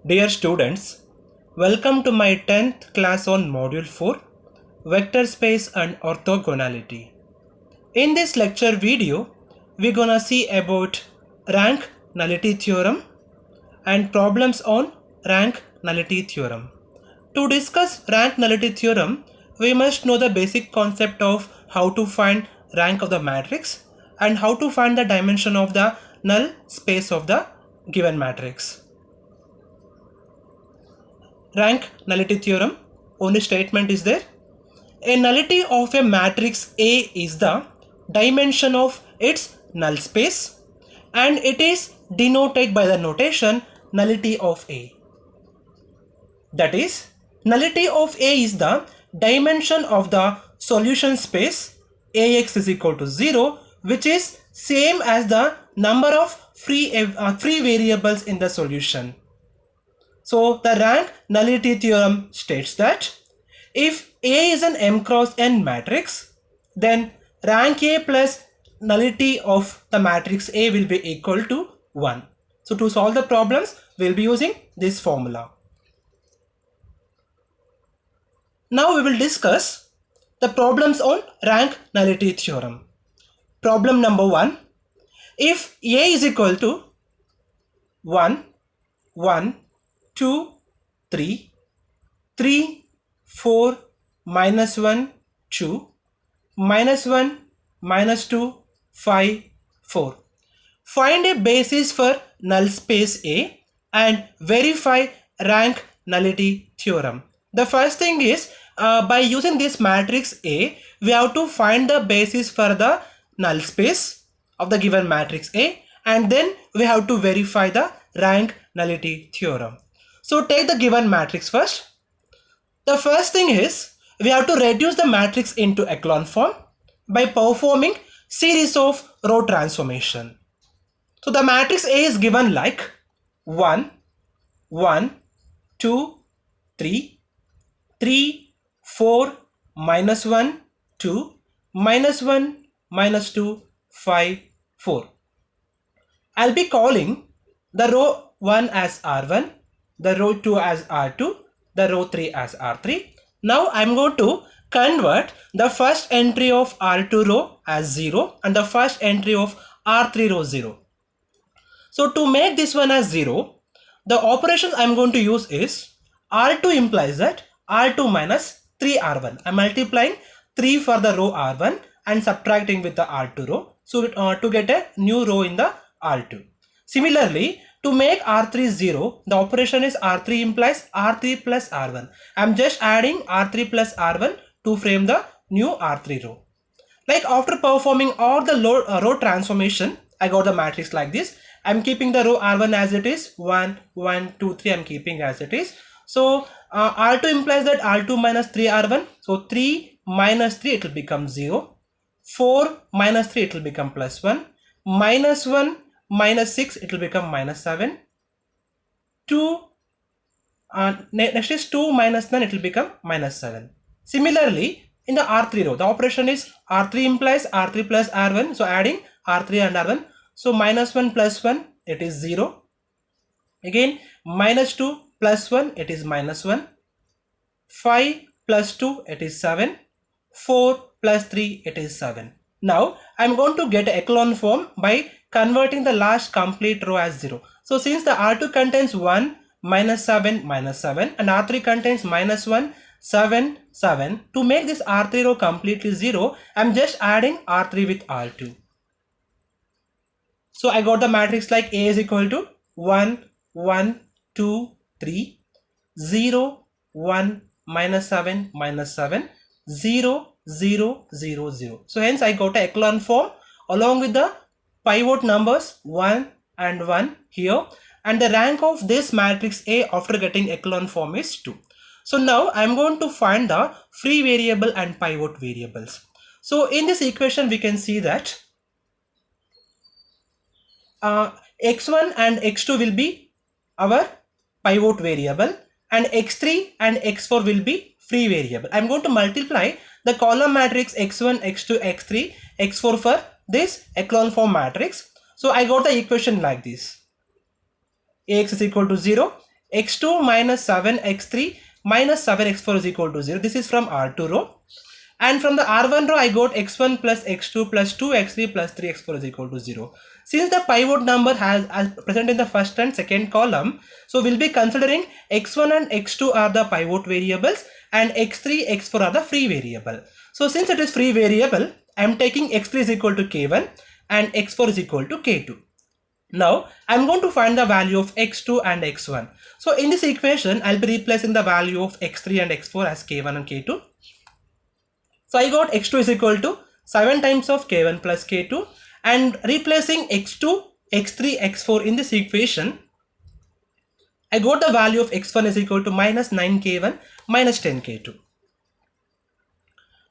Dear students, welcome to my 10th class on Module 4, Vector Space and Orthogonality. In this lecture video, we're gonna see about rank nullity theorem and problems on rank nullity theorem. To discuss rank nullity theorem, we must know the basic concept of how to find rank of the matrix and how to find the dimension of the null space of the given matrix. Rank nullity theorem, only statement is there. A nullity of a matrix A is the dimension of its null space and it is denoted by the notation nullity of A. That is, nullity of A is the dimension of the solution space Ax is equal to 0, which is same as the number of free variables in the solution. So the rank nullity theorem states that if A is an M cross N matrix, then rank A plus nullity of the matrix A will be equal to 1. So to solve the problems, we will be using this formula. Now we will discuss the problems on rank nullity theorem. Problem number 1. If A is equal to 1, 1, 2, 3, 3, 4, minus 1, 2, minus 1, minus 2, 5, 4. Find a basis for null space A and verify rank nullity theorem. The first thing is, by using this matrix A, we have to find the basis for the null space of the given matrix A, and then we have to verify the rank nullity theorem. So take the given matrix first. The first thing is, we have to reduce the matrix into echelon form by performing series of row transformation. So the matrix A is given like 1, 1, 2, 3, 3, 4, minus 1, 2, minus 1, minus 2, 5, 4. I'll be calling the row 1 as R1, the row 2 as R2, the row 3 as R3. Now I'm going to convert the first entry of R2 row as 0 and the first entry of R3 row 0. So to make this one as 0, the operation I'm going to use is R2 implies that R2 minus 3R1. I'm multiplying 3 for the row R1 and subtracting with the R2 row. So to get a new row in the R2. Similarly, to make R3 0, the operation is R3 implies R3 plus R1. I'm just adding R3 plus R1 to frame the new R3 row. Like after performing all the row transformation, I got the matrix like this. I'm keeping the row R1 as it is, 1, 1, 2, 3 I'm keeping as it is. So R2 implies that R2 minus 3R1. So 3 minus 3 it will become 0. 4 minus 3 it will become plus 1. Minus 1 minus 6 it will become minus 7. 2 next is 2 minus 9 it will become minus 7. Similarly, in the R3 row, the operation is R3 implies R3 plus R1. So adding R3 and R1. So minus 1 plus 1 it is 0. Again minus 2 plus 1 it is minus 1. 5 plus 2 it is 7. 4 plus 3 it is 7. Now I'm going to get echelon form by converting the last complete row as 0. So since the R2 contains 1, minus 7, minus 7 and R3 contains minus 1, 7, 7. To make this R3 row completely 0, I'm just adding R3 with R2. So I got the matrix like A is equal to 1, 1, 2, 3, 0, 1, minus 7, minus 7, 0, 0, 0, 0. So hence I got a echelon form along with the pivot numbers 1 and 1 here, and the rank of this matrix A after getting echelon form is 2. So now I am going to find the free variable and pivot variables. So in this equation we can see that x1 and x2 will be our pivot variable and x3 and x4 will be free variable. I am going to multiply the column matrix x1, x2, x3, x4 for this echelon form matrix. So I got the equation like this. Ax is equal to 0, x2 minus 7x3 minus 7x4 is equal to 0. This is from R2 row. And from the R1 row, I got x1 plus x2 plus 2x3 plus 3x4 is equal to 0. Since the pivot number has present in the first and second column, so we'll be considering x1 and x2 are the pivot variables and x3, x4 are the free variable. So since it is free variable, I am taking x3 is equal to k1 and x4 is equal to k2. Now I'm going to find the value of x2 and x1. So in this equation, I'll be replacing the value of x3 and x4 as k1 and k2. So I got x2 is equal to 7 times of k1 plus k2, and replacing x2, x3, x4 in this equation, I got the value of x1 is equal to minus 9k1 minus 10k2.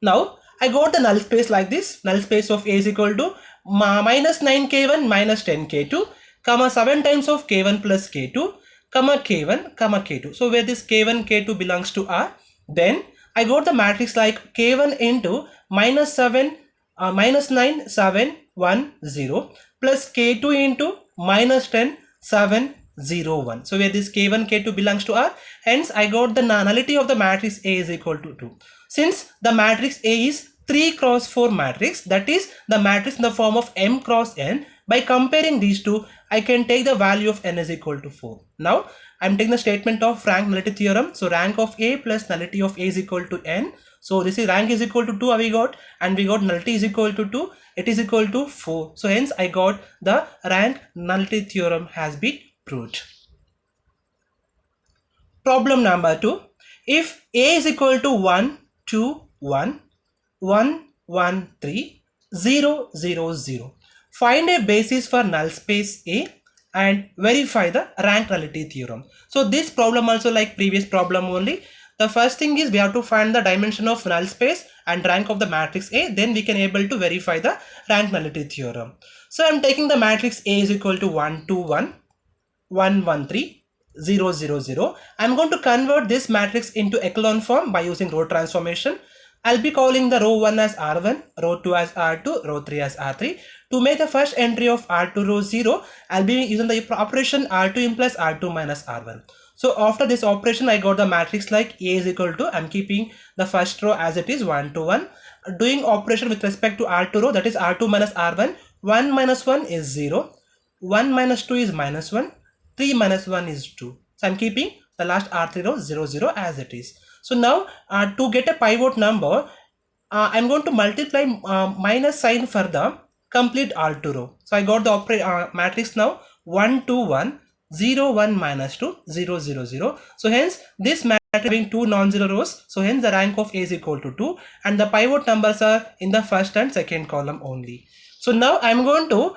Now I got the null space like this. Null space of A is equal to minus 9k1 minus 10k2, comma 7 times of k1 plus k2, comma k1, comma k2. So where this k1, k2 belongs to R, then I got the matrix like k1 into minus 7, minus 9, 7, 1, 0 plus k2 into minus 10, 7, 0, 1. So where this k1, k2 belongs to R, hence I got the nullity of the matrix A is equal to 2. Since the matrix A is 3 cross 4 matrix, that is the matrix in the form of m cross n, by comparing these two, I can take the value of n is equal to 4. Now I am taking the statement of rank nullity theorem. So rank of A plus nullity of A is equal to n. So this is rank is equal to 2 we got, and we got nullity is equal to 2. It is equal to 4. So hence I got the rank nullity theorem has been proved. Problem number 2. If A is equal to 1, 2, 1, 1, 1, 3, 0, 0, 0. Find a basis for null space A and verify the rank nullity theorem. So this problem also like previous problem only. The first thing is we have to find the dimension of null space and rank of the matrix A. Then we can able to verify the rank nullity theorem. So I am taking the matrix A is equal to 1, 2, 1, 1, 1, 3, 0, 0, 0. I am going to convert this matrix into echelon form by using row transformation. I'll be calling the row 1 as R1, row 2 as R2, row 3 as R3. To make the first entry of R2 row 0, I'll be using the operation R2 implies R2 minus R1. So after this operation, I got the matrix like A is equal to, I'm keeping the first row as it is 1 to 1. Doing operation with respect to R2 row, that is R2 minus R1, 1 minus 1 is 0, 1 minus 2 is minus 1, 3 minus 1 is 2. So I'm keeping the last R3 row 0, 0 as it is. So now to get a pivot number, I'm going to multiply minus sign for the complete R2 row. So I got the matrix now 1, 2, 1, 0, 1, minus 2, 0, 0, 0. So hence this matrix having two non-zero rows. So hence the rank of A is equal to 2 and the pivot numbers are in the first and second column only. So now I'm going to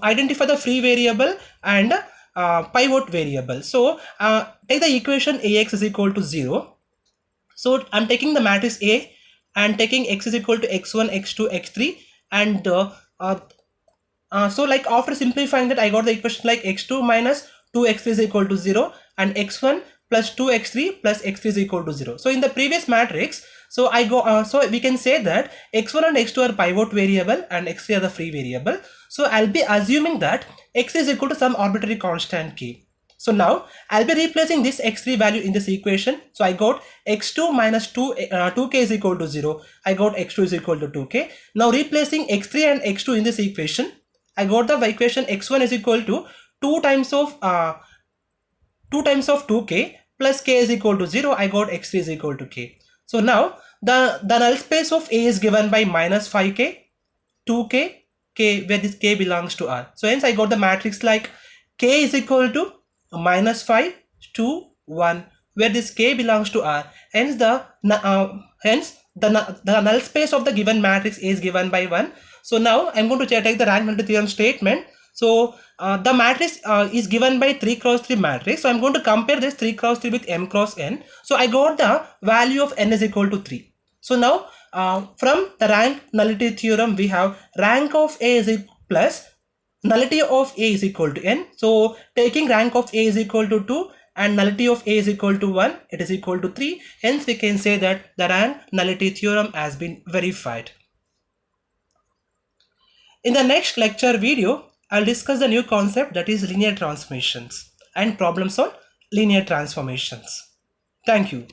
identify the free variable and pivot variable. So take the equation Ax is equal to 0. So I'm taking the matrix A and taking x is equal to x1, x2, x3, and so like after simplifying that, I got the equation like x2 minus 2x3 is equal to 0 and x1 plus 2x3 plus x3 is equal to 0. So in the previous matrix, so I go so we can say that x1 and x2 are pivot variable and x3 are the free variable. So I'll be assuming that x is equal to some arbitrary constant k. So now I'll be replacing this x3 value in this equation. So I got x2 minus 2k is equal to 0. I got x2 is equal to 2k. Now replacing x3 and x2 in this equation, I got the equation x1 is equal to 2 times of 2k plus k is equal to 0. I got x3 is equal to k. So now the null space of A is given by minus 5k, 2k, k, where this k belongs to R. So hence I got the matrix like k is equal to minus 5, 2, 1, where this k belongs to R. Hence the null space of the given matrix is given by 1. So now I'm going to take the rank nullity theorem statement. So the matrix is given by 3 cross 3 matrix. So I'm going to compare this 3 cross 3 with m cross n. So I got the value of n is equal to 3. So now from the rank nullity theorem, we have rank of A is plus nullity of A is equal to n. So taking rank of A is equal to 2 and nullity of A is equal to 1, it is equal to 3. Hence we can say that the rank nullity theorem has been verified. In the next lecture video, I'll discuss the new concept, that is linear transformations and problems on linear transformations. Thank you.